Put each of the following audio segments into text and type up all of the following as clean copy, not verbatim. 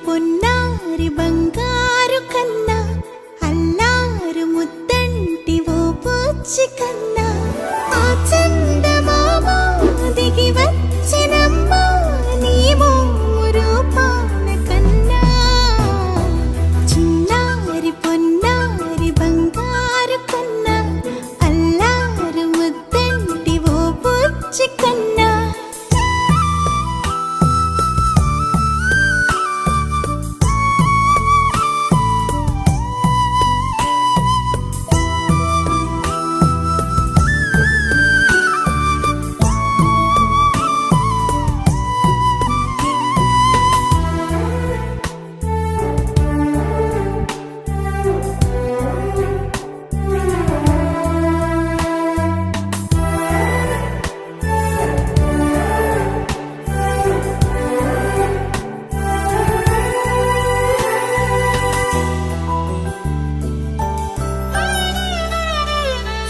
పొన్నారి బంగారు కన్నా అల్లారు ముద్దంటి ఓ పూచి కన్నా ఆ చందమామ దిగి వచ్చినమ్మా నీ రూపాన కన్నా చిన్నారి పొన్నారి బంగారు కన్నా అల్లారు ముద్దంటి ఓ పూచి కన్నా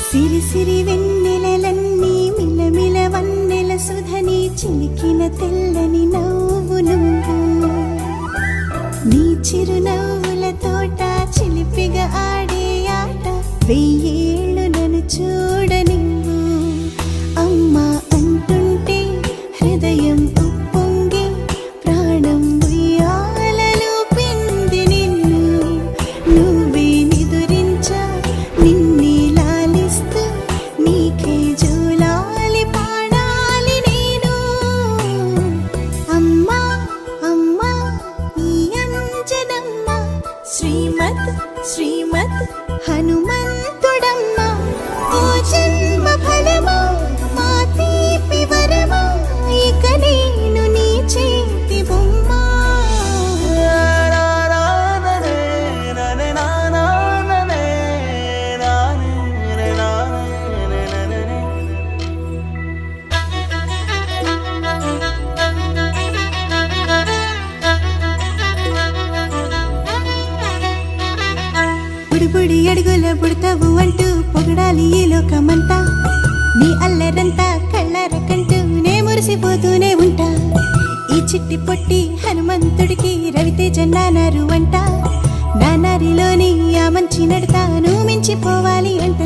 సిరి సిరి వెన్నెలలన్నీ మిలమిల వన్నెల సుధని చిలికిన తెల్లని నవ్వు నువ్వు నీ చిరునవ్వుల తోట చిలిపిగా ఆడే ఆట వెయ్యేళ్ళు నన్ను చూడనివ్వు అమ్మా అంటుంటే హృదయం ఉప్పొంగి ప్రాణం ఉయ్యాలలో పిండి నిన్ను నువ్వే నిదురించా నిన్నే నీకే జూలాలి పాడాలి నేను అమ్మా అమ్మా ఈ అంజనమ్మ శ్రీమత్ శ్రీమత్ హనుమంతుడమ్మ ఓ జన్మ ఫలమా మా తీపి వరమా ఇక నేను నీ చేతి బొమ్మ బుడిబుడి అడుగుల పుడతావు అంటూ పొగడాలి ఈ లోకమంతా నీ అల్లరంతా కళ్ళరకంటూ నే మురిసిపోతూనే ఉంటా ఈ చిట్టి పొట్టి హనుమంతుడికి రవితేజ నానారు అంట నానారిలోని ఆ మంచి నడతా నువ్వు మించిపోవాలి అంట